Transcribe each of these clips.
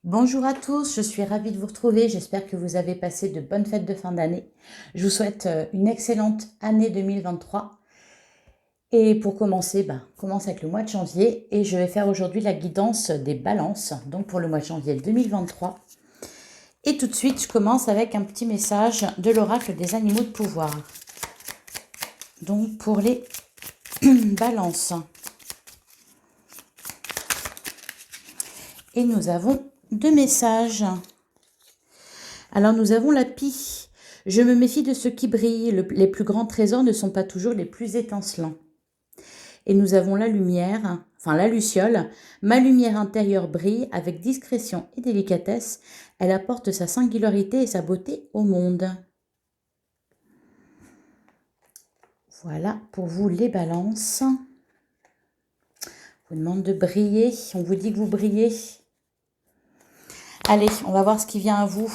Bonjour à tous, je suis ravie de vous retrouver. J'espère que vous avez passé de bonnes fêtes de fin d'année. Je vous souhaite une excellente année 2023. Et pour commencer, commence avec le mois de janvier. Et je vais faire aujourd'hui la guidance des balances, donc pour le mois de janvier 2023. Et tout de suite, je commence avec un petit message de l'oracle des animaux de pouvoir. Donc pour les balances. Et nous avons deux messages. Alors nous avons la pie. Je me méfie de ce qui brille. Les plus grands trésors ne sont pas toujours les plus étincelants. Et nous avons la lumière, enfin la luciole. Ma lumière intérieure brille avec discrétion et délicatesse. Elle apporte sa singularité et sa beauté au monde. Voilà pour vous les balances. On vous demande de briller. On vous dit que vous brillez. Allez, on va voir ce qui vient à vous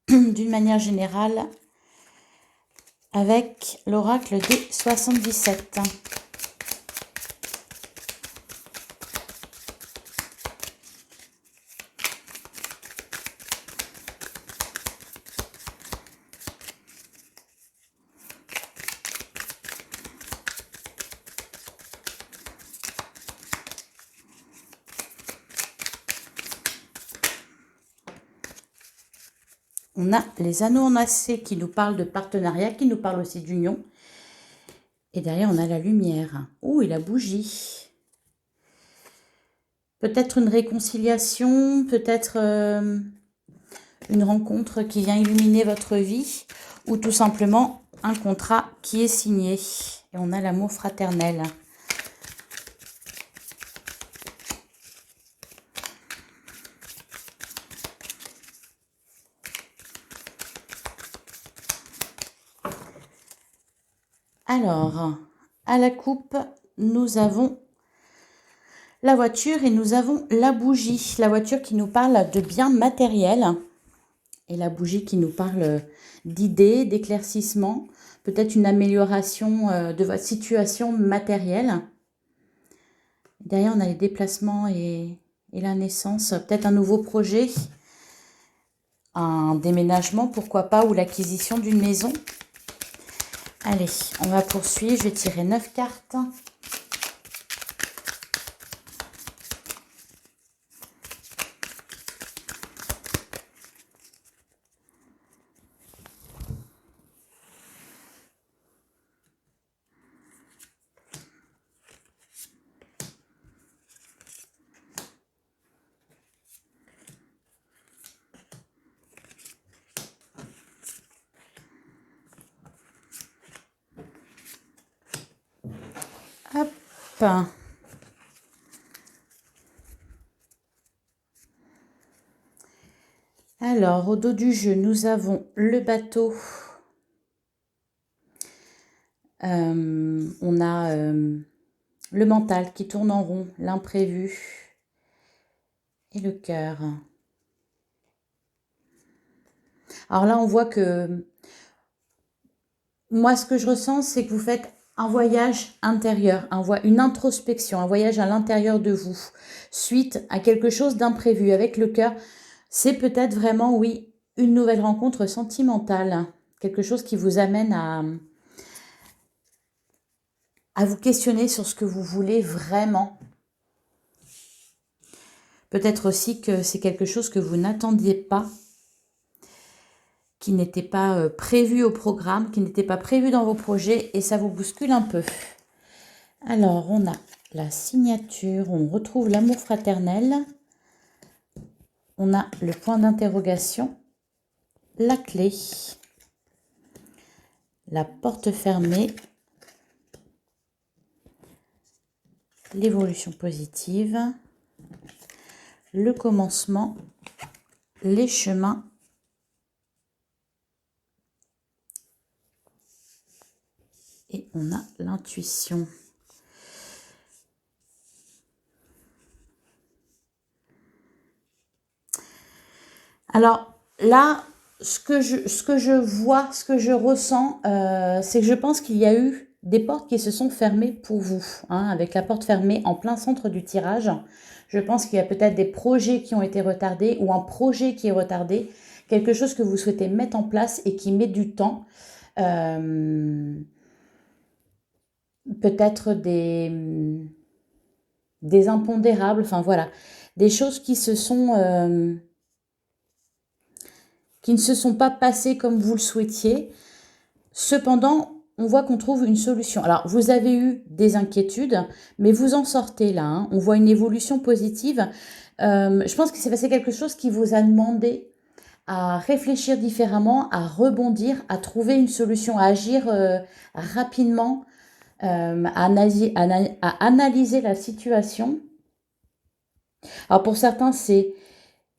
d'une manière générale avec l'oracle des 77. On a les anneaux en acier qui nous parlent de partenariat, qui nous parlent aussi d'union. Et derrière, on a la lumière. Oh, et la bougie. Peut-être une réconciliation, peut-être une rencontre qui vient illuminer votre vie, ou tout simplement un contrat qui est signé. Et on a l'amour fraternel. Alors, à la coupe, nous avons la voiture et nous avons la bougie. La voiture qui nous parle de biens matériels et la bougie qui nous parle d'idées, d'éclaircissement, peut-être une amélioration de votre situation matérielle. Derrière, on a les déplacements et la naissance, peut-être un nouveau projet, un déménagement, pourquoi pas, ou l'acquisition d'une maison. Allez, on va poursuivre. Je vais tirer 9 cartes. Hop. Alors, au dos du jeu, nous avons le bateau. On a le mental qui tourne en rond, l'imprévu et le cœur. Alors là, on voit que moi, ce que je ressens, c'est que vous faites un voyage intérieur, une introspection, un voyage à l'intérieur de vous, suite à quelque chose d'imprévu. Avec le cœur, c'est peut-être vraiment, oui, une nouvelle rencontre sentimentale, quelque chose qui vous amène à vous questionner sur ce que vous voulez vraiment. Peut-être aussi que c'est quelque chose que vous n'attendiez pas, qui n'était pas prévu au programme, qui n'était pas prévu dans vos projets et ça vous bouscule un peu. Alors, on a la signature, on retrouve l'amour fraternel, on a le point d'interrogation, la clé, la porte fermée, l'évolution positive, le commencement, les chemins et on a l'intuition. Alors là, ce que je vois, ce que je ressens, c'est que je pense qu'il y a eu des portes qui se sont fermées pour vous, hein, avec la porte fermée en plein centre du tirage. Je pense qu'il y a peut-être des projets qui ont été retardés ou un projet qui est retardé, quelque chose que vous souhaitez mettre en place et qui met du temps. Peut-être des impondérables, enfin voilà, des choses qui ne se sont pas passées comme vous le souhaitiez. Cependant, on voit qu'on trouve une solution. Alors, vous avez eu des inquiétudes, mais vous en sortez là, hein. On voit une évolution positive. Je pense que c'est passé quelque chose qui vous a demandé à réfléchir différemment, à rebondir, à trouver une solution, à agir rapidement, à analyser la situation. Alors pour certains, c'est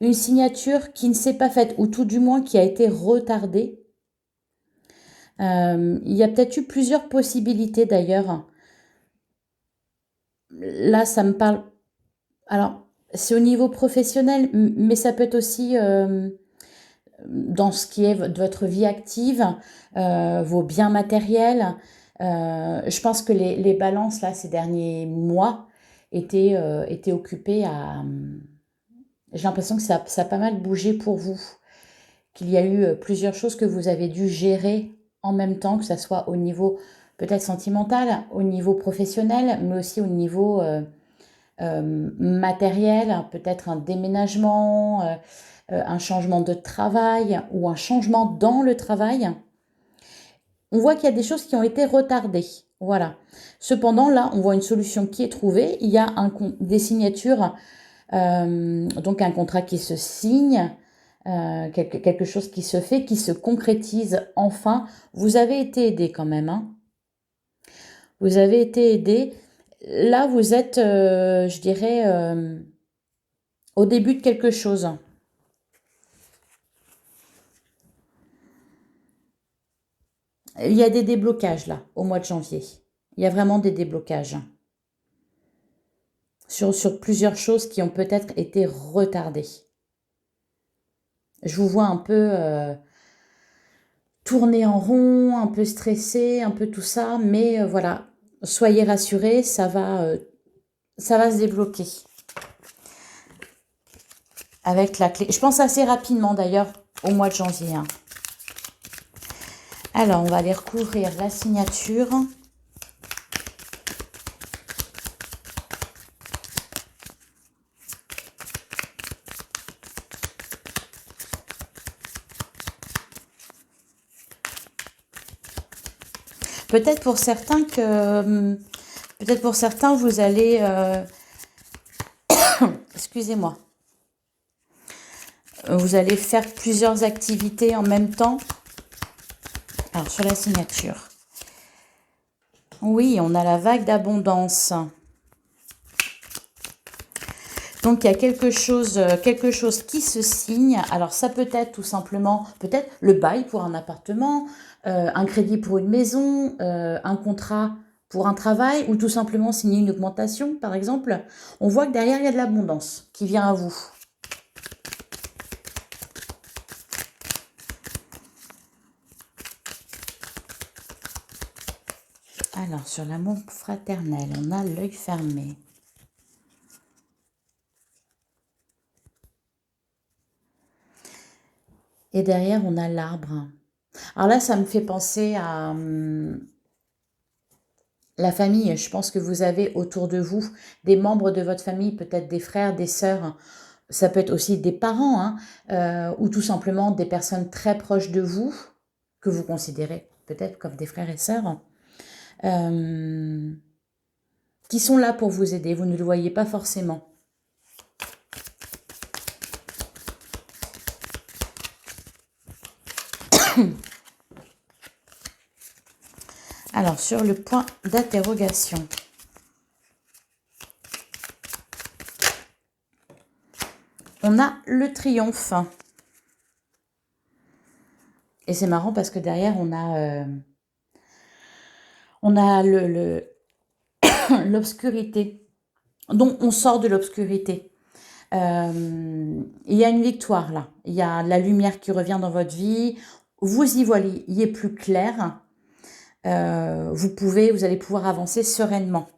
une signature qui ne s'est pas faite, ou tout du moins qui a été retardée. Il y a peut-être eu plusieurs possibilités d'ailleurs. Là, ça me parle... Alors, c'est au niveau professionnel, mais ça peut être aussi dans ce qui est de votre vie active, vos biens matériels. Je pense que les balances, là, ces derniers mois, étaient occupées à... J'ai l'impression que ça a pas mal bougé pour vous, qu'il y a eu plusieurs choses que vous avez dû gérer en même temps, que ce soit au niveau peut-être sentimental, au niveau professionnel, mais aussi au niveau matériel, peut-être un déménagement, un changement de travail ou un changement dans le travail. On voit qu'il y a des choses qui ont été retardées. Voilà. Cependant, là, on voit une solution qui est trouvée. Il y a des signatures, donc un contrat qui se signe, quelque chose qui se fait, qui se concrétise enfin. Vous avez été aidé quand même, hein. Vous avez été aidé. Là, vous êtes, je dirais, au début de quelque chose. Il y a des déblocages là, au mois de janvier. Il y a vraiment des déblocages sur plusieurs choses qui ont peut-être été retardées. Je vous vois un peu tourner en rond, un peu stressé, un peu tout ça, mais voilà, soyez rassurés, ça va se débloquer avec la clé. Je pense assez rapidement d'ailleurs au mois de janvier, hein. Alors, on va aller recouvrir la signature. Peut-être pour certains vous allez excusez-moi. Vous allez faire plusieurs activités en même temps. Alors sur la signature. Oui, on a la vague d'abondance. Donc, il y a quelque chose qui se signe. Alors, ça peut être tout simplement, peut-être le bail pour un appartement, un crédit pour une maison, un contrat pour un travail, ou tout simplement signer une augmentation, par exemple. On voit que derrière, il y a de l'abondance qui vient à vous. Alors, sur l'amour fraternel, on a l'œil fermé. Et derrière, on a l'arbre. Alors là, ça me fait penser à la famille. Je pense que vous avez autour de vous des membres de votre famille, peut-être des frères, des sœurs. Ça peut être aussi des parents, hein, ou tout simplement des personnes très proches de vous, que vous considérez peut-être comme des frères et sœurs, qui sont là pour vous aider. Vous ne le voyez pas forcément. Alors, sur le point d'interrogation. On a le triomphe. Et c'est marrant parce que derrière, on a l'obscurité. Donc, on sort de l'obscurité. Il y a une victoire là. Il y a la lumière qui revient dans votre vie. Vous y voyez plus clair. vous allez pouvoir avancer sereinement.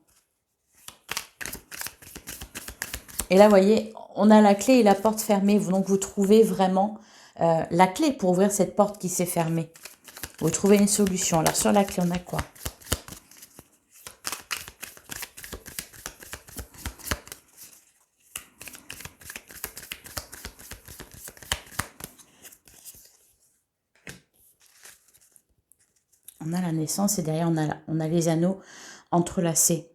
Et là, vous voyez, on a la clé et la porte fermée. Donc, vous trouvez vraiment la clé pour ouvrir cette porte qui s'est fermée. Vous trouvez une solution. Alors, sur la clé, on a quoi? On a la naissance et derrière, on a les anneaux entrelacés.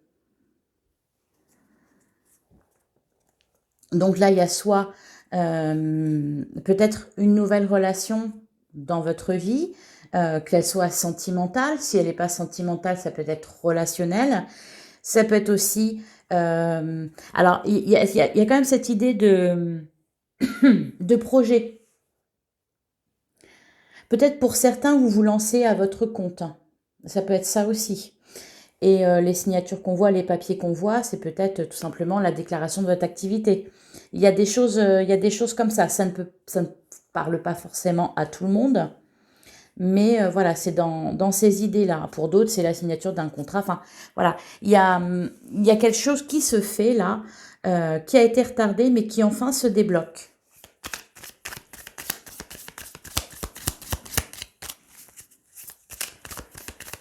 Donc là, il y a soit peut-être une nouvelle relation dans votre vie, qu'elle soit sentimentale. Si elle n'est pas sentimentale, ça peut être relationnel. Ça peut être aussi... alors, il y a quand même cette idée de projet. Peut-être pour certains, vous vous lancez à votre compte. Ça peut être ça aussi. Et les signatures qu'on voit, les papiers qu'on voit, c'est peut-être tout simplement la déclaration de votre activité. Il y a des choses comme ça. Ça ne parle pas forcément à tout le monde. Mais voilà, c'est dans ces idées-là. Pour d'autres, c'est la signature d'un contrat. Enfin, voilà, il y a quelque chose qui se fait là, qui a été retardé, mais qui enfin se débloque.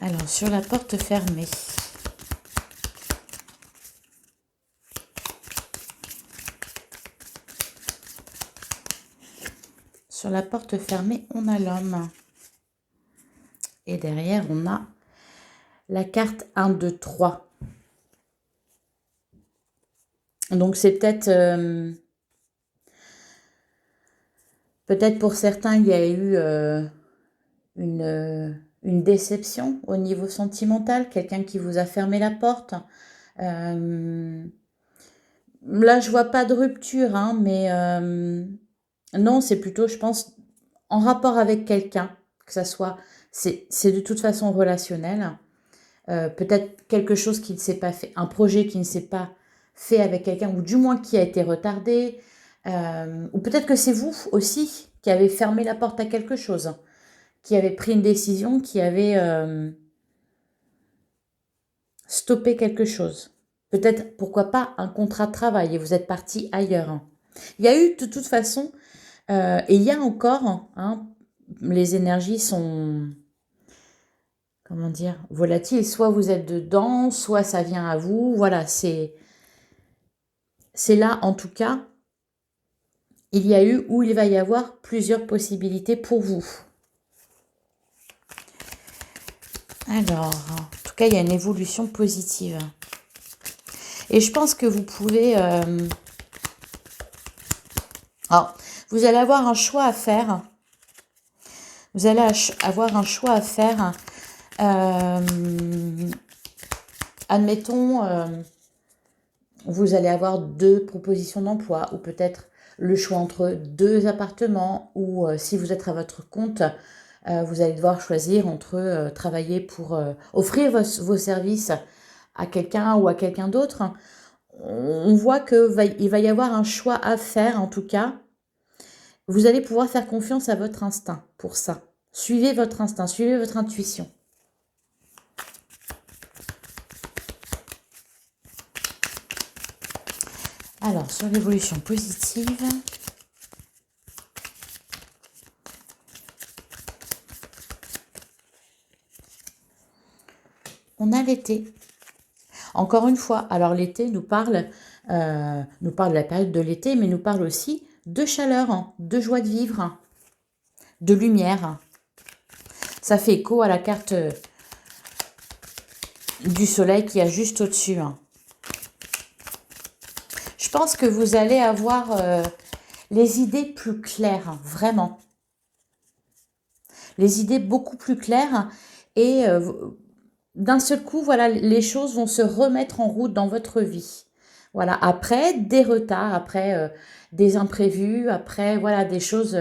Alors, sur la porte fermée. Sur la porte fermée, on a l'homme. Et derrière, on a la carte 1, 2, 3. Donc, c'est peut-être pour certains, il y a eu une déception au niveau sentimental, quelqu'un qui vous a fermé la porte. Là, je vois pas de rupture, hein, mais non, c'est plutôt, je pense, en rapport avec quelqu'un, que ça soit, c'est de toute façon relationnel. Peut-être quelque chose qui ne s'est pas fait, un projet qui ne s'est pas fait avec quelqu'un, ou du moins qui a été retardé, ou peut-être que c'est vous aussi qui avez fermé la porte à quelque chose, qui avez pris une décision, qui avez stoppé quelque chose. Peut-être, pourquoi pas, un contrat de travail et vous êtes parti ailleurs. Il y a eu de toute façon, et il y a encore, hein, les énergies sont, comment dire, volatiles. Soit vous êtes dedans, soit ça vient à vous. Voilà, c'est là, en tout cas, il y a eu ou il va y avoir plusieurs possibilités pour vous. Alors, en tout cas, il y a une évolution positive. Et je pense que vous pouvez... alors, vous allez avoir un choix à faire. Vous allez avoir un choix à faire. Admettons, vous allez avoir 2 propositions d'emploi ou peut-être le choix entre 2 appartements ou si vous êtes à votre compte, vous allez devoir choisir entre travailler pour offrir vos services à quelqu'un ou à quelqu'un d'autre. On voit qu'il va y avoir un choix à faire en tout cas. Vous allez pouvoir faire confiance à votre instinct pour ça. Suivez votre instinct, suivez votre intuition. Alors, sur l'évolution positive, on a l'été. Encore une fois, alors l'été nous parle de la période de l'été, mais nous parle aussi de chaleur, hein, de joie de vivre, hein, de lumière. Ça fait écho à la carte du soleil qui est juste au-dessus. Hein. Je pense que vous allez avoir les idées plus claires, hein, vraiment. Les idées beaucoup plus claires et d'un seul coup, voilà, les choses vont se remettre en route dans votre vie. Voilà, après des retards, après des imprévus, après voilà des choses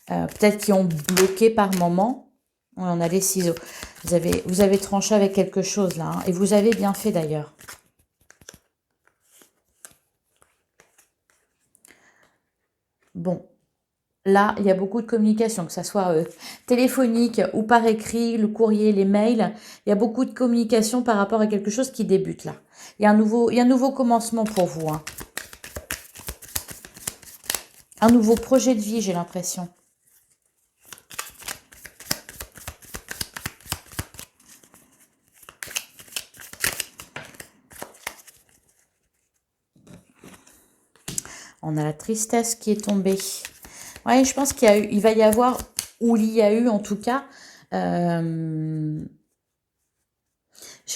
peut-être qui ont bloqué par moment. On a les ciseaux. Vous avez tranché avec quelque chose là, hein, et vous avez bien fait d'ailleurs. Bon, Là, il y a beaucoup de communication, que ce soit téléphonique ou par écrit, le courrier, les mails. Il y a beaucoup de communication par rapport à quelque chose qui débute là. Il y a un nouveau commencement pour vous, hein. Un nouveau projet de vie, j'ai l'impression. On a la tristesse qui est tombée. Oui, je pense il va y avoir, ou il y a eu en tout cas, j'ai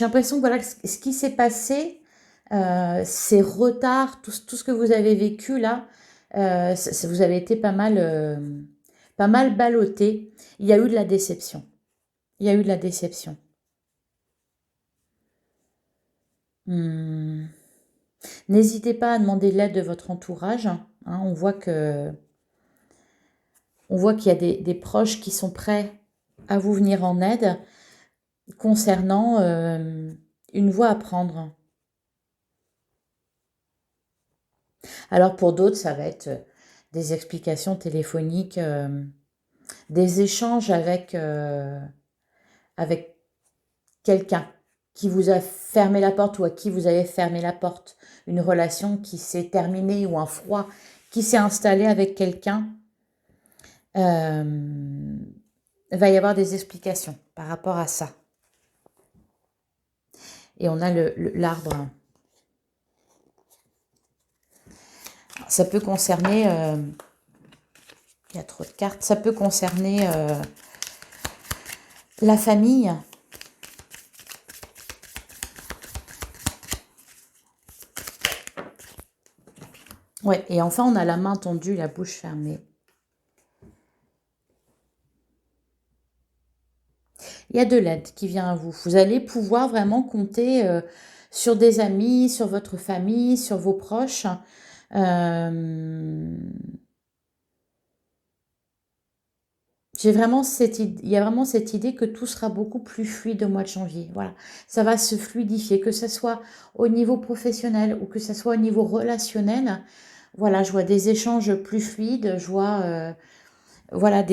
l'impression que voilà, ce qui s'est passé, ces retards, tout ce que vous avez vécu là, vous avez été pas mal ballotté. Il y a eu de la déception. Il y a eu de la déception. N'hésitez pas à demander l'aide de votre entourage, hein. On voit qu'il y a des proches qui sont prêts à vous venir en aide concernant une voie à prendre. Alors pour d'autres, ça va être des explications téléphoniques, des échanges avec quelqu'un qui vous a fermé la porte ou à qui vous avez fermé la porte. Une relation qui s'est terminée ou un froid qui s'est installé avec quelqu'un. Il va y avoir des explications par rapport à ça. Et on a l'arbre. Ça peut concerner... il y a trop de cartes. Ça peut concerner la famille. Ouais, et enfin, on a la main tendue, la bouche fermée. Il y a de l'aide qui vient à vous. Vous allez pouvoir vraiment compter sur des amis, sur votre famille, sur vos proches. Il y a vraiment cette idée que tout sera beaucoup plus fluide au mois de janvier. Voilà, ça va se fluidifier, que ce soit au niveau professionnel ou que ce soit au niveau relationnel. Voilà, je vois des échanges plus fluides, je vois voilà,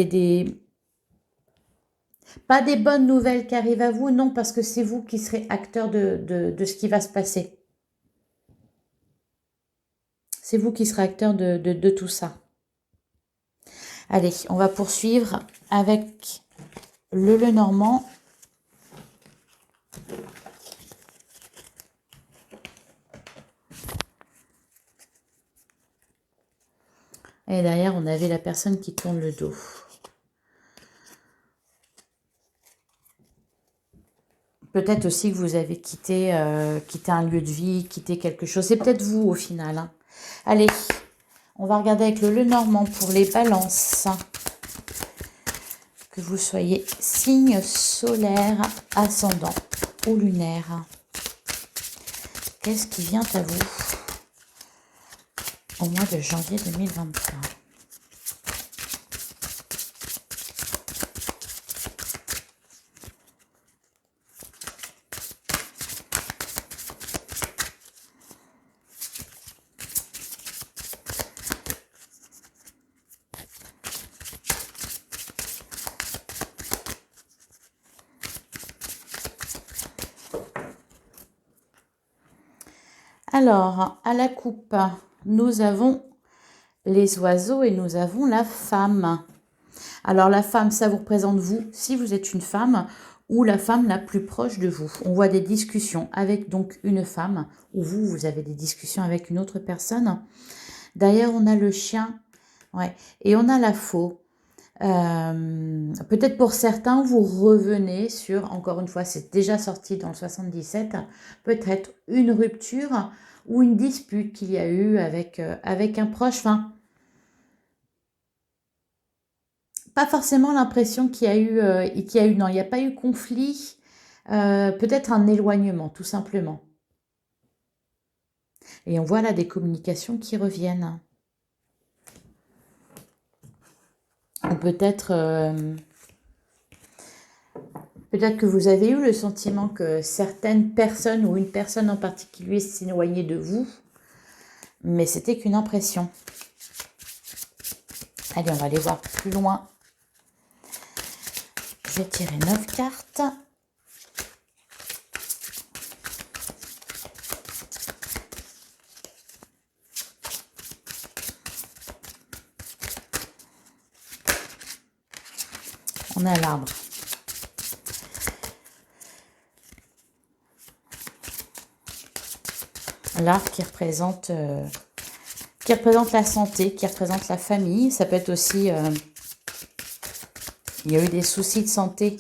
pas des bonnes nouvelles qui arrivent à vous, non, parce que c'est vous qui serez acteur de ce qui va se passer. C'est vous qui serez acteur de tout ça. Allez, on va poursuivre avec le Lenormand. Et derrière, on avait la personne qui tourne le dos. Peut-être aussi que vous avez quitté un lieu de vie, quitté quelque chose. C'est peut-être vous au final, hein. Allez, on va regarder avec le Lenormand pour les balances. Que vous soyez signe solaire, ascendant ou lunaire. Qu'est-ce qui vient à vous au mois de janvier 2023 ? Alors, à la coupe, nous avons les oiseaux et nous avons la femme. Alors, la femme, ça vous représente vous, si vous êtes une femme, ou la femme la plus proche de vous. On voit des discussions avec donc une femme, ou vous avez des discussions avec une autre personne. D'ailleurs, on a le chien, ouais, et on a la faux. Peut-être pour certains, vous revenez sur, encore une fois, c'est déjà sorti dans le 77, peut-être une rupture ou une dispute qu'il y a eu avec un proche. Enfin, pas forcément l'impression qu'il y a eu, non, il n'y a pas eu conflit, peut-être un éloignement, tout simplement. Et on voit là des communications qui reviennent. Ou peut-être que vous avez eu le sentiment que certaines personnes ou une personne en particulier s'éloignait de vous, mais c'était qu'une impression. Allez, on va aller voir plus loin. Je vais tirer 9 cartes. On a l'arbre. L'arbre qui représente la santé, qui représente la famille. Ça peut être aussi, il y a eu des soucis de santé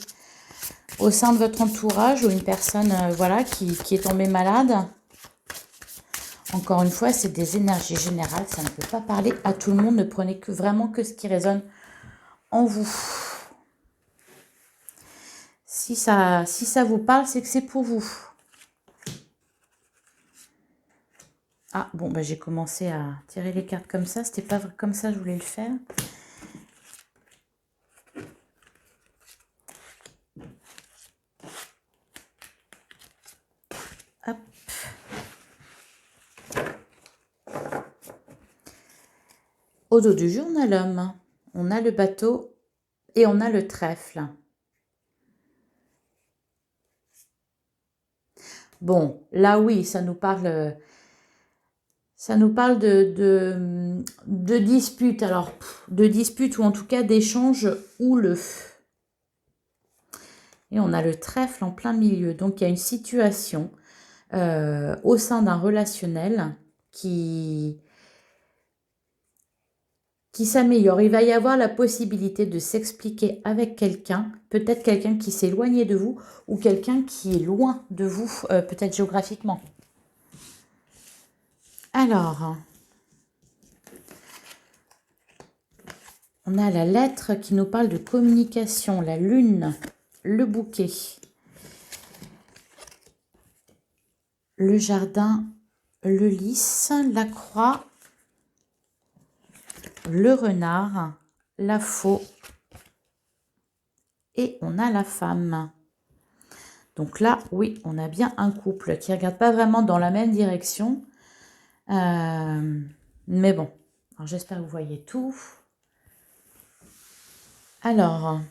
au sein de votre entourage ou une personne voilà, qui est tombée malade. Encore une fois, c'est des énergies générales. Ça ne peut pas parler à tout le monde. Ne prenez vraiment que ce qui résonne en vous. Si ça vous parle, c'est que c'est pour vous. Ah, bon, bah, j'ai commencé à tirer les cartes comme ça. C'était pas comme ça que je voulais le faire. Hop. Au dos du jeu, on a l'homme, on a le bateau et on a le trèfle. Bon, là oui, ça nous parle de dispute. Alors, de dispute ou en tout cas d'échange houleux. Et on a le trèfle en plein milieu. Donc, il y a une situation au sein d'un relationnel qui s'améliore. Il va y avoir la possibilité de s'expliquer avec quelqu'un, peut-être quelqu'un qui s'est éloigné de vous ou quelqu'un qui est loin de vous, peut-être géographiquement. Alors, on a la lettre qui nous parle de communication, la lune, le bouquet, le jardin, le lys, la croix, le renard, la faux et on a la femme. Donc là, oui, on a bien un couple qui ne regarde pas vraiment dans la même direction. Mais bon, j'espère que vous voyez tout. Alors,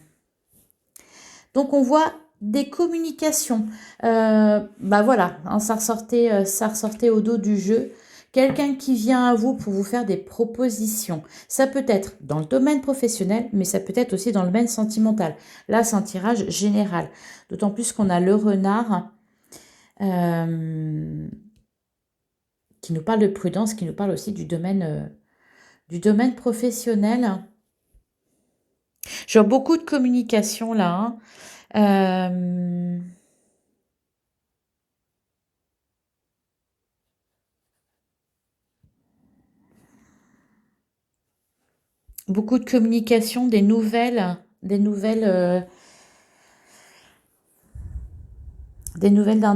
donc on voit des communications. Bah voilà, hein, ça ressortait au dos du jeu. Quelqu'un qui vient à vous pour vous faire des propositions. Ça peut être dans le domaine professionnel, mais ça peut être aussi dans le domaine sentimental. Là, c'est un tirage général. D'autant plus qu'on a le renard qui nous parle de prudence, qui nous parle aussi du domaine professionnel. J'ai beaucoup de communication là. Hein. Beaucoup de communication, des nouvelles d'un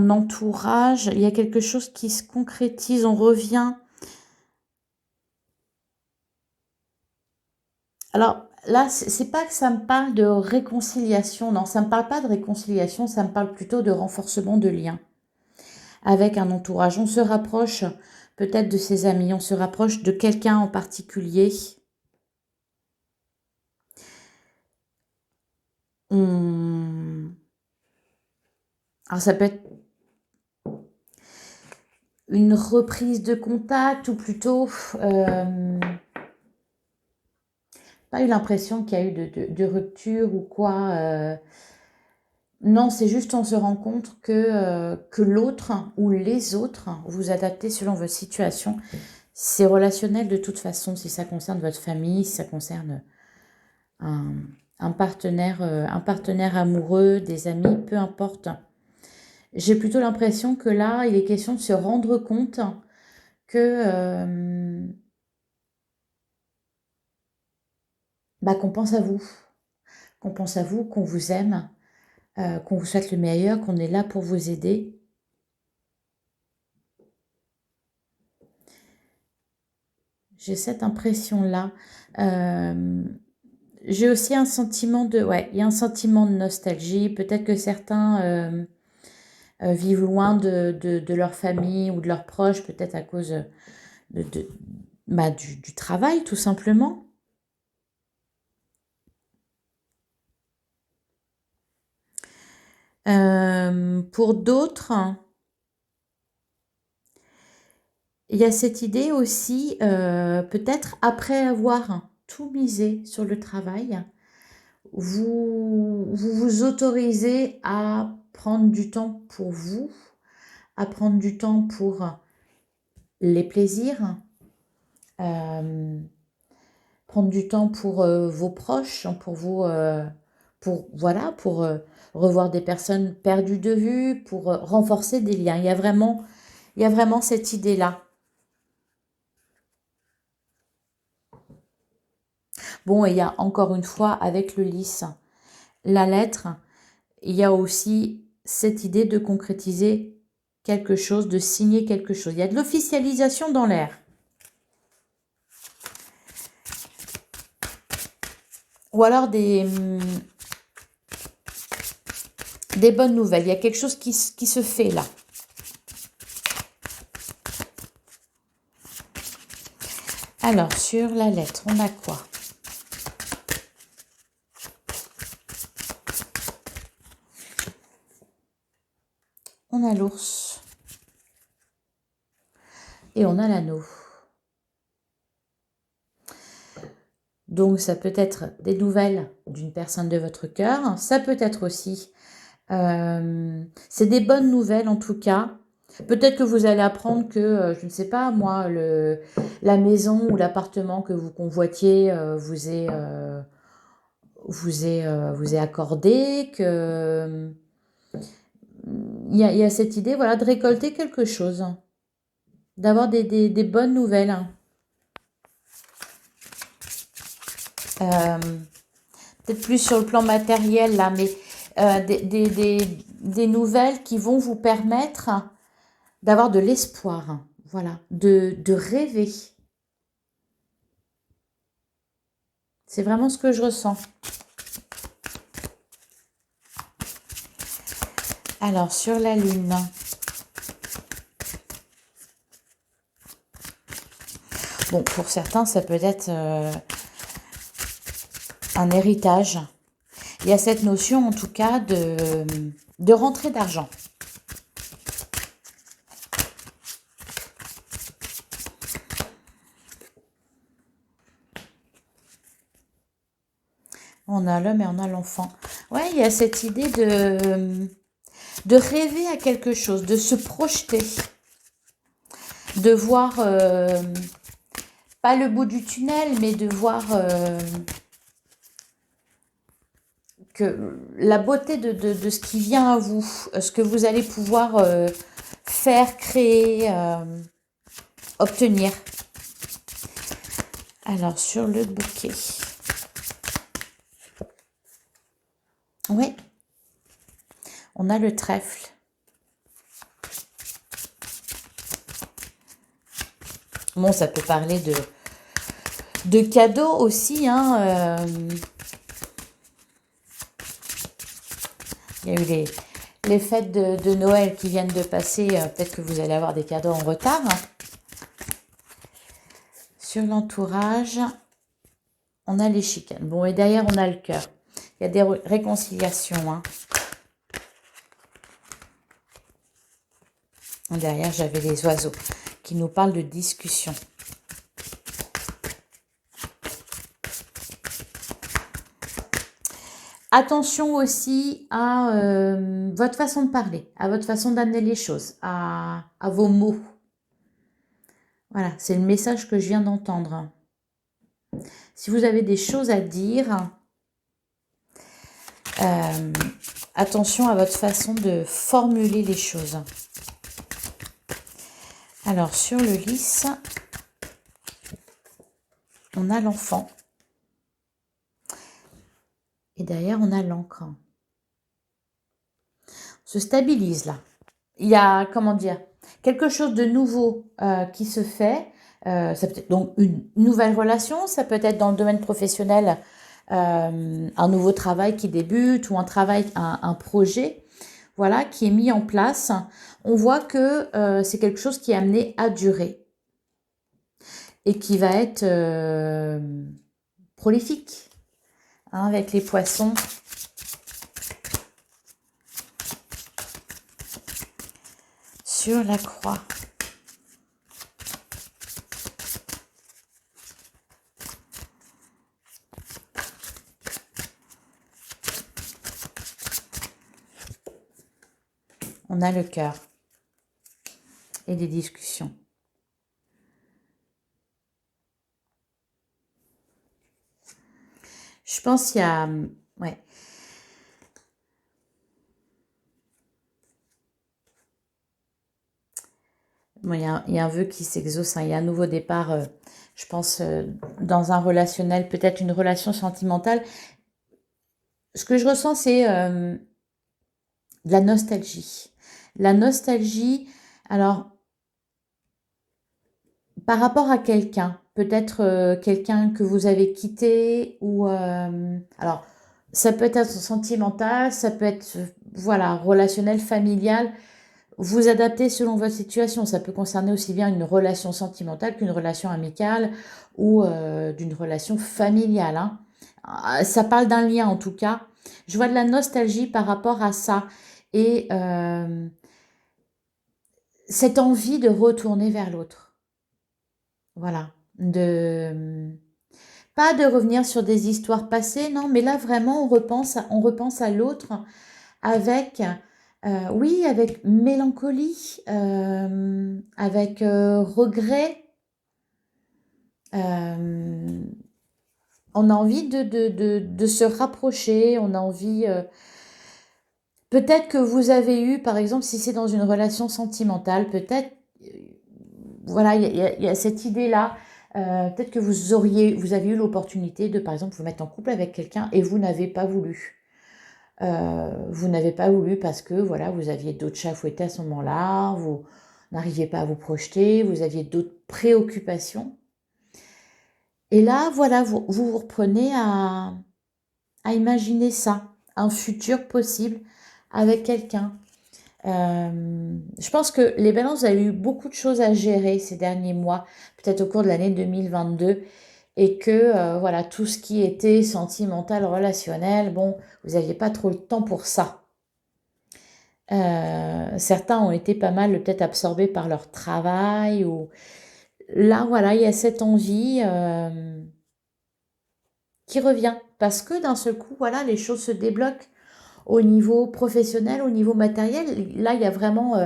entourage. Il y a quelque chose qui se concrétise, on revient. Alors là, c'est pas que ça me parle de réconciliation, non, ça me parle pas de réconciliation, ça me parle plutôt de renforcement de liens avec un entourage. On se rapproche peut-être de ses amis, on se rapproche de quelqu'un en particulier. Alors ça peut être une reprise de contact ou plutôt pas eu l'impression qu'il y a eu de rupture ou quoi. Non, c'est juste on se rend compte que l'autre ou les autres, vous adaptez selon votre situation. C'est relationnel de toute façon, si ça concerne votre famille, si ça concerne un partenaire amoureux, des amis, peu importe. J'ai plutôt l'impression que là, il est question de se rendre compte que qu'on pense à vous, qu'on vous aime, qu'on vous souhaite le meilleur, qu'on est là pour vous aider. J'ai cette impression-là. J'ai aussi un sentiment il y a un sentiment de nostalgie. Peut-être que certains vivent loin de leur famille ou de leurs proches, peut-être à cause du travail, tout simplement. Pour d'autres, il y a cette idée aussi, peut-être après avoir tout misé sur le travail, vous autorisez à prendre du temps pour vous, à prendre du temps pour les plaisirs, euh, prendre du temps pour vos proches, pour vous, voilà, pour revoir des personnes perdues de vue, pour renforcer des liens. Il y a vraiment cette idée-là. Bon, et il y a encore une fois avec le lys, la lettre, il y a aussi cette idée de concrétiser quelque chose, de signer quelque chose. Il y a de l'officialisation dans l'air. Ou alors des bonnes nouvelles. Il y a quelque chose qui se fait là. Alors, sur la lettre, on a quoi? On a l'ours. Et on a l'anneau. Donc, ça peut être des nouvelles d'une personne de votre cœur. Ça peut être aussi... c'est des bonnes nouvelles en tout cas. Peut-être que vous allez apprendre que, je ne sais pas, moi, la maison ou l'appartement que vous convoitiez vous est accordé, que il y a cette idée, voilà, de récolter quelque chose, d'avoir des bonnes nouvelles. Peut-être plus sur le plan matériel là, mais des nouvelles qui vont vous permettre d'avoir de l'espoir, voilà, de rêver. C'est vraiment ce que je ressens. Alors, sur la lune. Bon, pour certains, ça peut être un héritage. Il y a cette notion, en tout cas, de rentrée d'argent. On a l'homme et on a l'enfant. Ouais, il y a cette idée de rêver à quelque chose, de se projeter, de voir, pas le bout du tunnel, mais de voir que la beauté de ce qui vient à vous, ce que vous allez pouvoir faire, créer, obtenir. Alors, sur le bouquet. Oui, on a le trèfle. Bon, ça peut parler de cadeaux aussi, hein. Il y a eu les fêtes de Noël qui viennent de passer. Peut-être que vous allez avoir des cadeaux en retard. Sur l'entourage, on a les chicanes. Bon, et derrière, on a le cœur. Il y a des réconciliations, hein. Derrière, j'avais les oiseaux qui nous parlent de discussion. Attention aussi à votre façon de parler, à votre façon d'amener les choses, à vos mots. Voilà, c'est le message que je viens d'entendre. Si vous avez des choses à dire, attention à votre façon de formuler les choses. Alors, sur le lys, on a l'enfant. Et derrière, on a l'encre. On se stabilise là. Il y a, comment dire, quelque chose de nouveau qui se fait. Ça peut être donc une nouvelle relation, ça peut être dans le domaine professionnel, un nouveau travail qui débute ou un projet, voilà, qui est mis en place. On voit que c'est quelque chose qui est amené à durer et qui va être prolifique, hein, avec les poissons. sur la croix. On a le cœur et des discussions. Je pense qu'il y a... Ouais. Bon, il y a un vœu qui s'exauce, hein. Il y a un nouveau départ, je pense, dans un relationnel, peut-être une relation sentimentale. Ce que je ressens, c'est de la nostalgie. La nostalgie, alors, par rapport à quelqu'un, peut-être quelqu'un que vous avez quitté, ou... alors, ça peut être sentimental, ça peut être, voilà, relationnel, familial. Vous adaptez selon votre situation. Ça peut concerner aussi bien une relation sentimentale qu'une relation amicale ou d'une relation familiale, hein. Ça parle d'un lien en tout cas. Je vois de la nostalgie par rapport à ça. Et cette envie de retourner vers l'autre. Voilà. Pas de revenir sur des histoires passées, non, mais là vraiment on repense à l'autre avec, oui, avec mélancolie, avec regret. euh, on a envie de se rapprocher, on a envie... peut-être que vous avez eu, par exemple, si c'est dans une relation sentimentale, peut-être, voilà, il y a cette idée-là. Peut-être que vous avez eu l'opportunité de, par exemple, vous mettre en couple avec quelqu'un et vous n'avez pas voulu. Vous n'avez pas voulu parce que voilà, vous aviez d'autres chats à fouetter à ce moment-là, vous n'arriviez pas à vous projeter, vous aviez d'autres préoccupations. Et là, voilà, vous reprenez à imaginer ça, un futur possible avec quelqu'un. Je pense que les balances, vous avez eu beaucoup de choses à gérer ces derniers mois, peut-être au cours de l'année 2022, et que voilà, tout ce qui était sentimental, relationnel, bon, vous n'aviez pas trop le temps pour ça. Certains ont été pas mal peut-être absorbés par leur travail, ou là, voilà, il y a cette envie qui revient, parce que d'un seul coup, voilà, les choses se débloquent au niveau professionnel, au niveau matériel. Là, il y a vraiment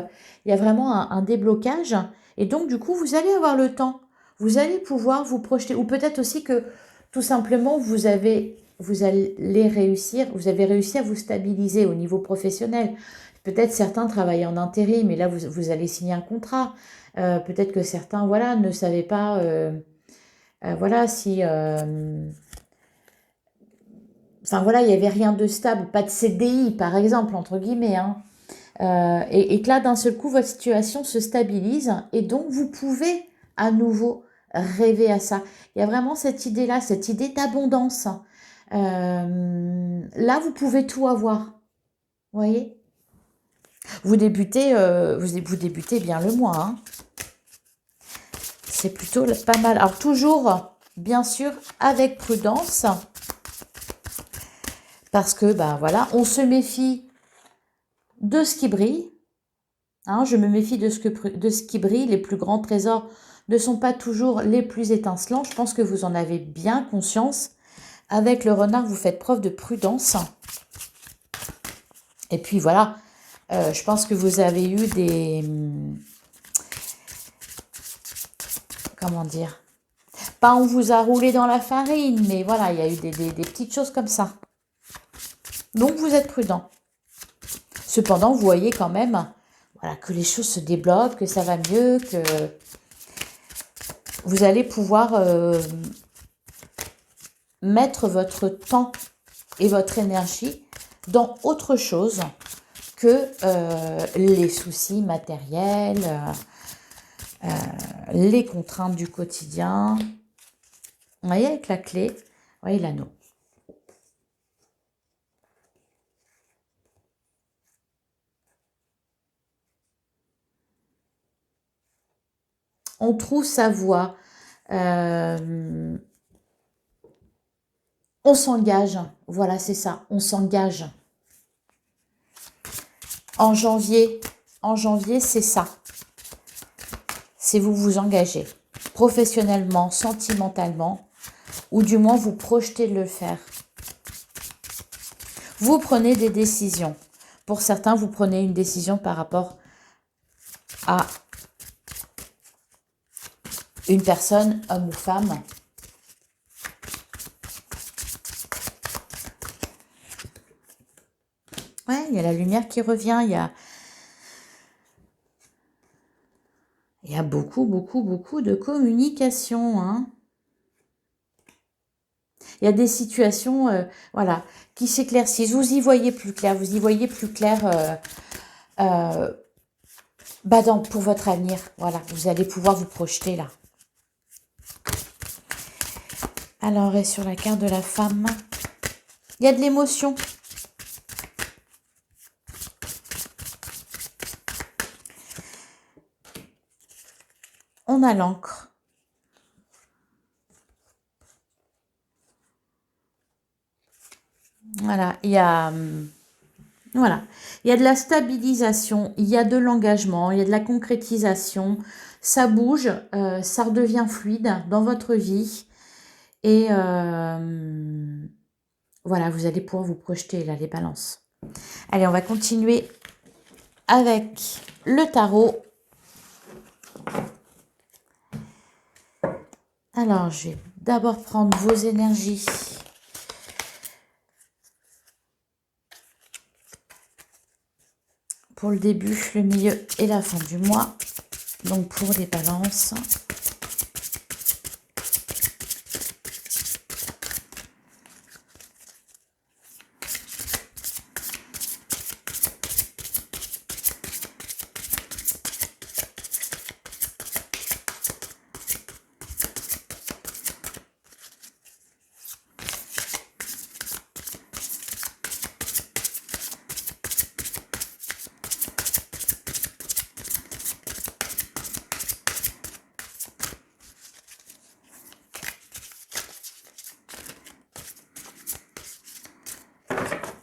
un déblocage. Et donc, du coup, vous allez avoir le temps. Vous allez pouvoir vous projeter. Ou peut-être aussi que, tout simplement, vous avez réussi à vous stabiliser au niveau professionnel. Peut-être certains travaillent en intérim, mais là, vous allez signer un contrat. Peut-être que certains, voilà, ne savaient pas, voilà, si... enfin voilà, il n'y avait rien de stable, pas de CDI par exemple, entre guillemets, hein. Et que là, d'un seul coup, votre situation se stabilise et donc vous pouvez à nouveau rêver à ça. Il y a vraiment cette idée-là, cette idée d'abondance. Là, vous pouvez tout avoir. Vous voyez? Vous débutez bien le mois, hein. C'est plutôt pas mal. Alors toujours, bien sûr, avec prudence. Parce que, ben voilà, on se méfie de ce qui brille. Hein, je me méfie de ce qui brille. Les plus grands trésors ne sont pas toujours les plus étincelants. Je pense que vous en avez bien conscience. Avec le renard, vous faites preuve de prudence. Et puis voilà, je pense que vous avez eu des... comment dire? Pas on vous a roulé dans la farine, mais voilà, il y a eu des petites choses comme ça. Donc vous êtes prudent. Cependant, vous voyez quand même, voilà, que les choses se débloquent, que ça va mieux, que vous allez pouvoir mettre votre temps et votre énergie dans autre chose que les soucis matériels, les contraintes du quotidien. Vous voyez, avec la clé, vous voyez l'anneau. On trouve sa voie. On s'engage. Voilà, c'est ça. On s'engage. En janvier, c'est ça. c'est vous vous engagez professionnellement, sentimentalement, ou du moins vous projetez de le faire. Vous prenez des décisions. Pour certains, vous prenez une décision par rapport à une personne, homme ou femme. Ouais, il y a la lumière qui revient, il y a beaucoup, beaucoup, beaucoup de communication, hein. Il y a des situations, voilà, qui s'éclaircissent. Vous y voyez plus clair, vous y voyez plus clair pour votre avenir. Voilà, vous allez pouvoir vous projeter là. Alors, et sur la carte de la femme, il y a de l'émotion. On a l'encre. Voilà, il y a de la stabilisation, il y a de l'engagement, il y a de la concrétisation. Ça bouge, ça redevient fluide dans votre vie. Et voilà, vous allez pouvoir vous projeter là, les balances. Allez, on va continuer avec le tarot. Alors, je vais d'abord prendre vos énergies. Pour le début, le milieu et la fin du mois. Donc, pour les balances.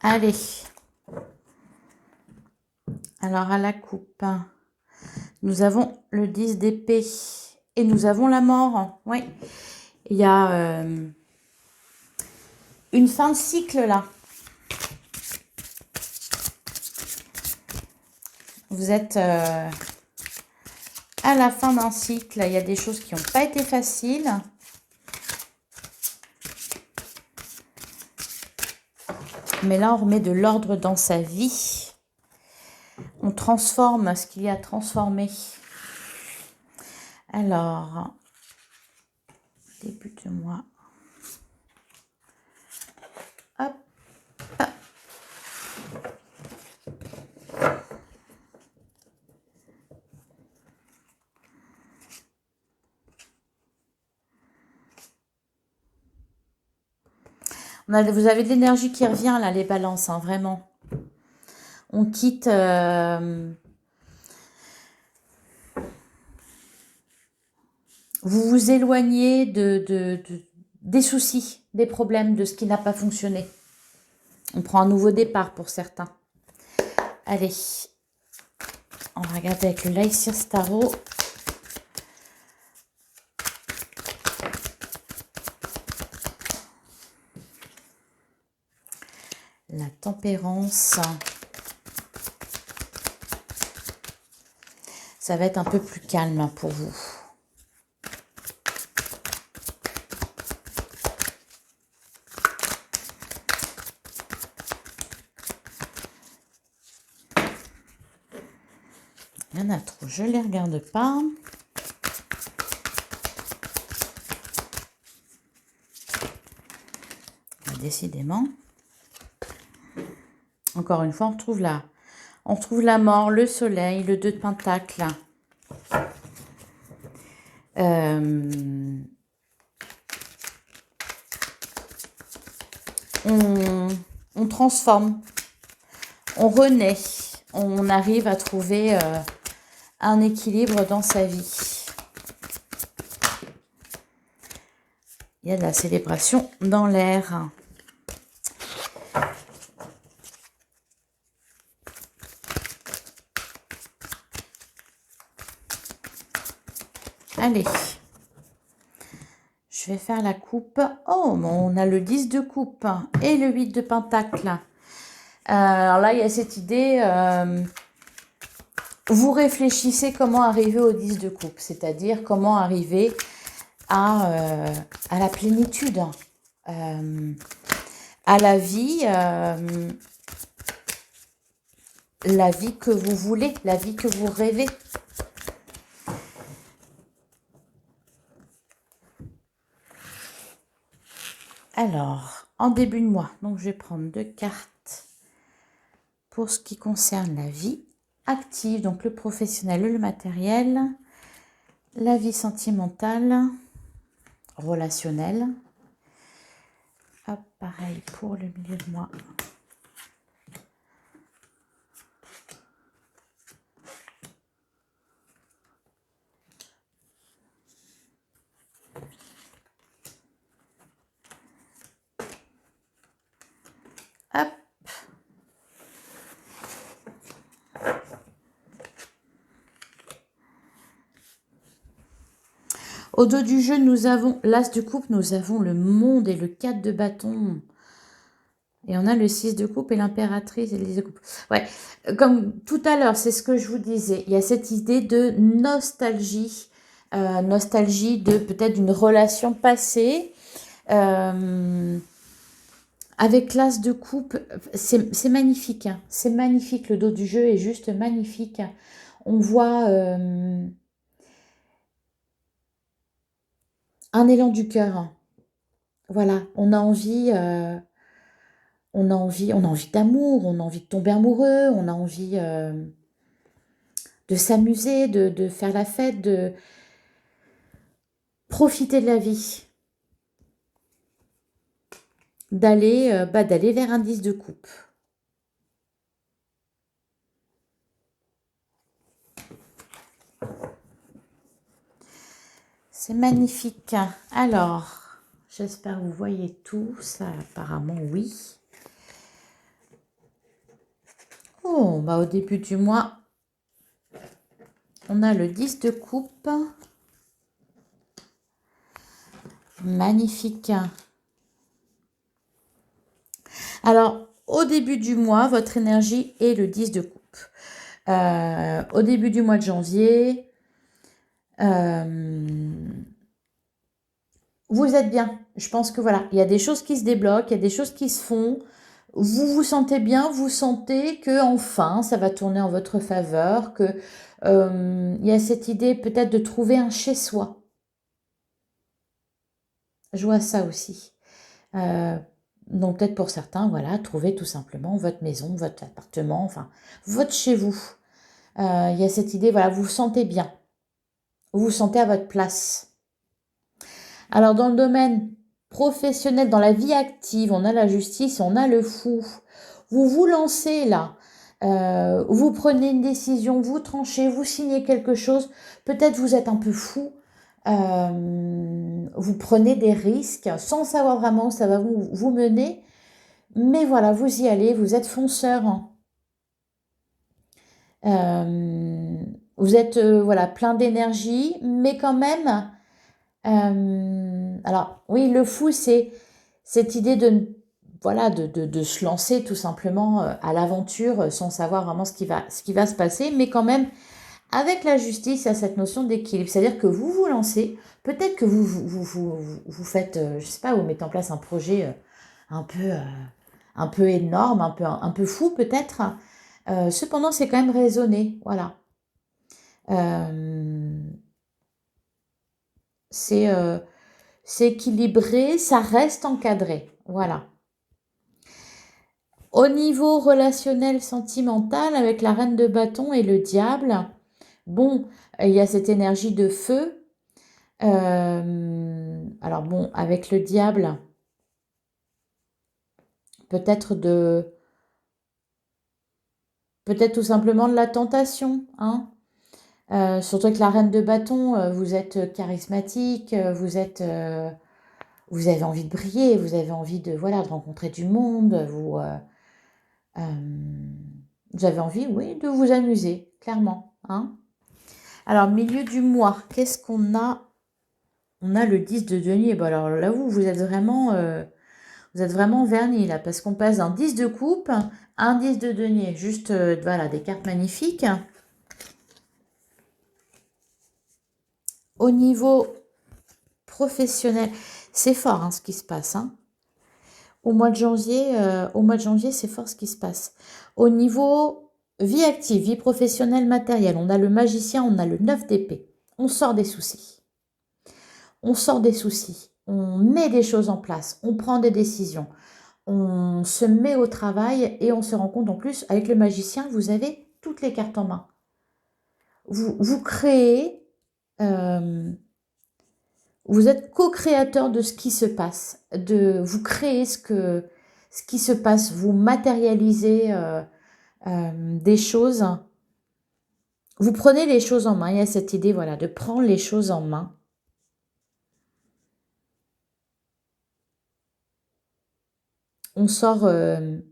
Allez. Alors, à la coupe, nous avons le 10 d'épée et nous avons la mort. Oui, il y a une fin de cycle là. Vous êtes à la fin d'un cycle. Il y a des choses qui n'ont pas été faciles. Mais là, on remet de l'ordre dans sa vie. On transforme ce qu'il y a à transformer. Alors, début de mois. Hop. Vous avez de l'énergie qui revient là, les balances, hein, vraiment. On quitte... vous vous éloignez des soucis, des problèmes, de ce qui n'a pas fonctionné. On prend un nouveau départ pour certains. Allez, on va regarder avec le Lycir Tarot. La tempérance. Ça va être un peu plus calme pour vous. Il y en a trop, je ne les regarde pas. Décidément. Encore une fois, on retrouve la mort, le soleil, le 2 de Pentacle. On transforme, on renaît, on arrive à trouver un équilibre dans sa vie. Il y a de la célébration dans l'air. Allez. Je vais faire la coupe. Oh, on a le 10 de coupe et le 8 de pentacle. Alors là, il y a cette idée, vous réfléchissez comment arriver au 10 de coupe, c'est-à-dire comment arriver à la plénitude, à la vie que vous voulez, la vie que vous rêvez. Alors, en début de mois, donc je vais prendre 2 cartes pour ce qui concerne la vie active, donc le professionnel, le matériel, la vie sentimentale, relationnelle. Hop, pareil pour le milieu de mois. Hop. Au dos du jeu, nous avons l'as de coupe, nous avons le monde et le 4 de bâton. Et on a le 6 de coupe et l'impératrice et le 10 de coupe. Ouais, comme tout à l'heure, c'est ce que je vous disais. Il y a cette idée de nostalgie. Nostalgie de peut-être d'une relation passée. Avec l'as de coupe, c'est magnifique. Hein. C'est magnifique, le dos du jeu est juste magnifique. On voit un élan du cœur. Voilà, on a envie d'amour, on a envie de tomber amoureux, on a envie de s'amuser, de faire la fête, de profiter de la vie. D'aller vers un 10 de coupe. C'est magnifique. Alors, j'espère que vous voyez tout. Ça, apparemment, oui. Oh, bah au début du mois, on a le 10 de coupe. Magnifique. Alors, au début du mois, votre énergie est le 10 de coupe. Au début du mois de janvier, vous êtes bien. Je pense que voilà, il y a des choses qui se débloquent, il y a des choses qui se font. Vous vous sentez bien, vous sentez que enfin ça va tourner en votre faveur, que il y a cette idée peut-être de trouver un chez-soi. Je vois ça aussi. Donc peut-être pour certains, voilà, trouver tout simplement votre maison, votre appartement, enfin votre chez vous. Il y a cette idée, voilà, vous vous sentez bien. Vous vous sentez à votre place. Alors dans le domaine professionnel, dans la vie active, on a la justice, on a le fou. Vous vous lancez là, vous prenez une décision, vous tranchez, vous signez quelque chose. Peut-être vous êtes un peu fou, vous prenez des risques sans savoir vraiment où ça va vous mener. Mais voilà, vous y allez, vous êtes fonceur. Vous êtes voilà, plein d'énergie, mais quand même... alors, oui, le fou, c'est cette idée de, voilà, de se lancer tout simplement à l'aventure sans savoir vraiment ce qui va se passer, mais quand même, avec la justice, il y a cette notion d'équilibre. C'est-à-dire que vous vous lancez, peut-être que vous faites, je sais pas, vous mettez en place un projet un peu énorme, un peu fou peut-être. Cependant, c'est quand même raisonné, voilà. C'est équilibré, ça reste encadré, voilà. Au niveau relationnel, sentimental, avec la reine de bâton et le diable, bon, il y a cette énergie de feu. Alors bon, avec le diable, peut-être tout simplement de la tentation, hein. Surtout avec la reine de bâton, vous êtes charismatique, vous avez envie de briller, vous avez envie de, voilà, de rencontrer du monde, vous avez envie, oui, de vous amuser, clairement, hein. Alors, milieu du mois, qu'est-ce qu'on a? On a le 10 de denier. Bon, alors là, vous êtes vraiment vernis, là, parce qu'on passe d'un 10 de coupe à un 10 de denier. Juste, voilà, des cartes magnifiques. Au niveau professionnel, c'est fort, hein, ce qui se passe, hein. Au mois de janvier, c'est fort ce qui se passe. Au niveau vie active, vie professionnelle, matérielle, on a le magicien, on a le 9 d'épée. On sort des soucis. On sort des soucis. On met des choses en place. On prend des décisions. On se met au travail et on se rend compte en plus, avec le magicien, vous avez toutes les cartes en main. Vous créez, vous êtes co-créateur de ce qui se passe. Vous créez ce qui se passe. Vous matérialisez des choses. Vous prenez les choses en main. Il y a cette idée, voilà, de prendre les choses en main. On sort de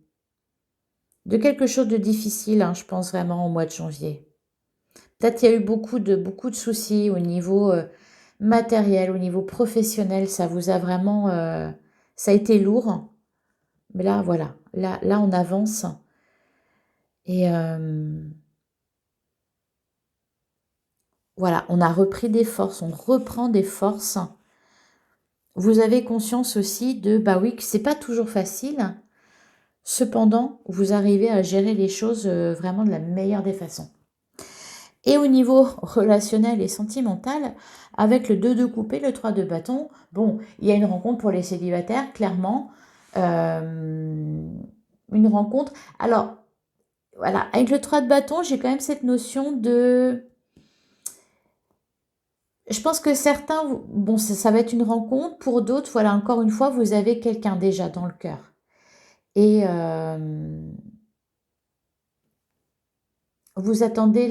quelque chose de difficile, hein, je pense vraiment au mois de janvier. Peut-être qu'il y a eu beaucoup de soucis au niveau matériel, au niveau professionnel. Ça vous a vraiment... ça a été lourd. Mais là, voilà. Là on avance. Et voilà, on a repris des forces. On reprend des forces. Vous avez conscience aussi de... Bah oui, que c'est pas toujours facile. Cependant, vous arrivez à gérer les choses vraiment de la meilleure des façons. Et au niveau relationnel et sentimental, avec le 2 de coupe et le 3 de bâton, bon, il y a une rencontre pour les célibataires, clairement. Une rencontre. Alors, voilà, avec le 3 de bâton, j'ai quand même cette notion de... Je pense que certains, bon, ça va être une rencontre. Pour d'autres, voilà, encore une fois, vous avez quelqu'un déjà dans le cœur. Et vous attendez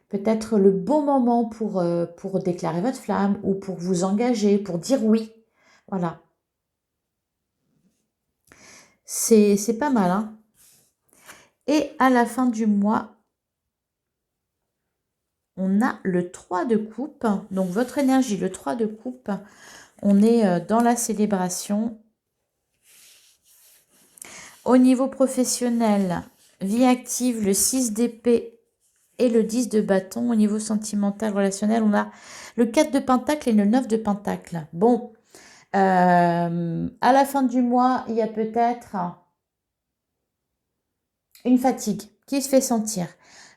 peut-être le bon moment pour déclarer votre flamme ou pour vous engager, pour dire oui. Voilà. C'est pas mal, hein. Et à la fin du mois, on a le 3 de coupe. Donc votre énergie, le 3 de coupe, on est dans la célébration. Au niveau professionnel, vie active, le 6 d'épée et le 10 de bâton. Au niveau sentimental, relationnel, on a le 4 de pentacle et le 9 de pentacle. Bon, à la fin du mois, il y a peut-être une fatigue qui se fait sentir.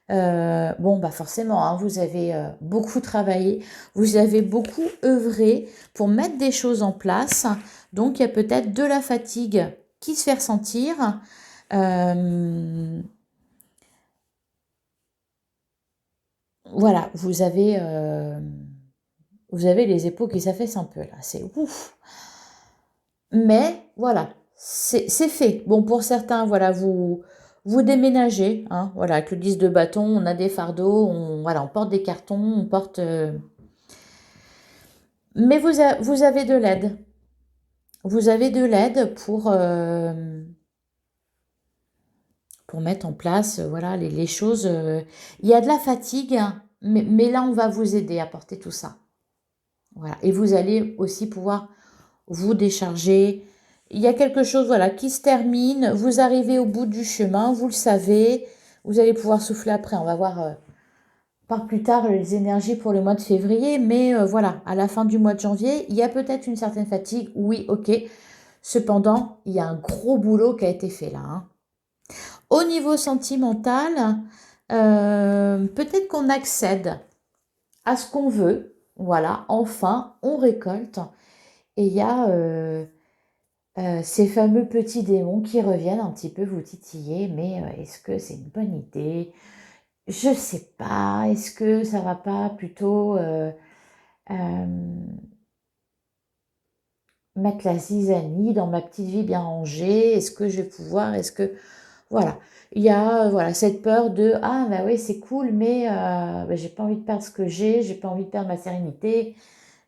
Bon, bah forcément, hein, vous avez beaucoup travaillé, vous avez beaucoup œuvré pour mettre des choses en place. Donc, il y a peut-être de la fatigue qui se fait ressentir. Voilà, vous avez les épaules qui s'affaissent un peu là. C'est ouf. Mais voilà, c'est fait. Bon, pour certains, voilà, vous déménagez, hein, voilà, avec le 10 de bâton, on a des fardeaux, voilà, on porte des cartons, on porte... Mais vous avez de l'aide. Vous avez de l'aide pour mettre en place, voilà, les choses. Il y a de la fatigue, hein, mais là, on va vous aider à porter tout ça. Voilà. Et vous allez aussi pouvoir vous décharger. Il y a quelque chose, voilà, qui se termine. Vous arrivez au bout du chemin, vous le savez. Vous allez pouvoir souffler après. On va voir par plus tard les énergies pour le mois de février. Mais voilà, à la fin du mois de janvier, il y a peut-être une certaine fatigue. Oui, ok. Cependant, il y a un gros boulot qui a été fait là, hein. Au niveau sentimental, peut-être qu'on accède à ce qu'on veut. Voilà, enfin, on récolte. Et il y a ces fameux petits démons qui reviennent un petit peu vous titiller. Mais est-ce que c'est une bonne idée? Je sais pas. Est-ce que ça va pas plutôt mettre la zizanie dans ma petite vie bien rangée? Est-ce que je vais pouvoir? Est-ce que... Voilà. Il y a voilà, cette peur de ah bah oui c'est cool mais bah, j'ai pas envie de perdre ce que j'ai pas envie de perdre ma sérénité,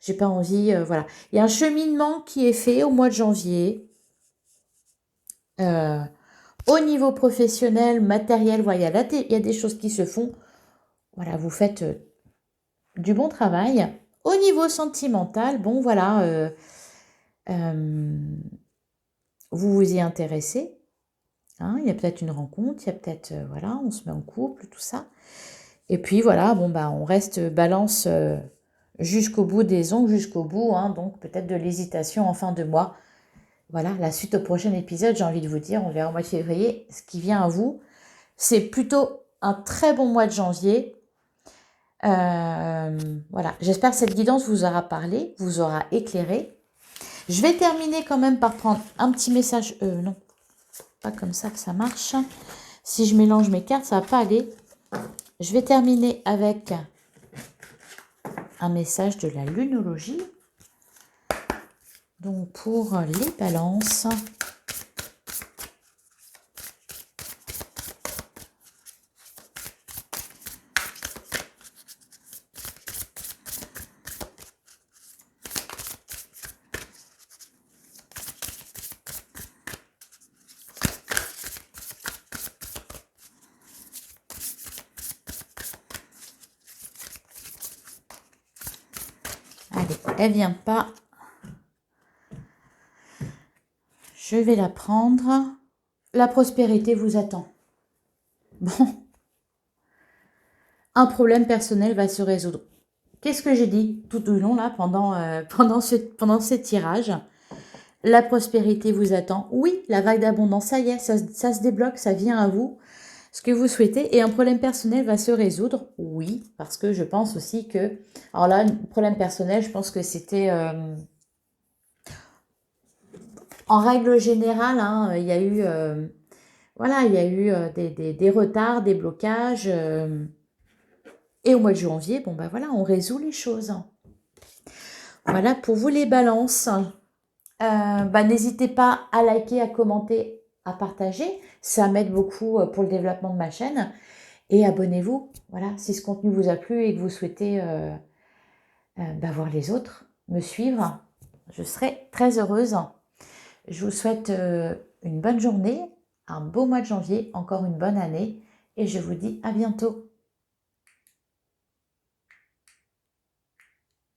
j'ai pas envie voilà. Il y a un cheminement qui est fait au mois de janvier euh, au niveau professionnel, matériel, voilà, il y a des choses qui se font. Voilà, vous faites du bon travail. Au niveau sentimental, bon voilà, vous vous y intéressez. Hein, il y a peut-être une rencontre, il y a peut-être, voilà, on se met en couple, tout ça. Et puis voilà, bon bah on reste balance jusqu'au bout des ongles, jusqu'au bout, hein, donc peut-être de l'hésitation en fin de mois. Voilà, la suite au prochain épisode, j'ai envie de vous dire, on verra au mois de février ce qui vient à vous. C'est plutôt un très bon mois de janvier. Voilà, j'espère que cette guidance vous aura parlé, vous aura éclairé. Je vais terminer quand même par prendre un petit message. Non, pas comme ça que ça marche. Si je mélange mes cartes, ça va pas aller. Je vais terminer avec un message de la lunologie. Donc pour les balances. Allez, elle vient pas. Je vais la prendre. La prospérité vous attend. Bon. Un problème personnel va se résoudre. Qu'est-ce que j'ai dit tout au long là pendant ce tirage? La prospérité vous attend. Oui, la vague d'abondance, ça y est, ça se débloque, ça vient à vous. Ce que vous souhaitez. Et un problème personnel va se résoudre. Oui, parce que je pense aussi que... Alors là, un problème personnel, je pense que c'était... en règle générale, hein, il y a eu... voilà, il y a eu des retards, des blocages. Et au mois de janvier, bon ben voilà, on résout les choses. Voilà pour vous les balances. N'hésitez pas à liker, à commenter, à partager. Ça m'aide beaucoup pour le développement de ma chaîne. Et abonnez-vous, voilà, si ce contenu vous a plu et que vous souhaitez voir les autres, me suivre, je serai très heureuse. Je vous souhaite une bonne journée, un beau mois de janvier, encore une bonne année et je vous dis à bientôt.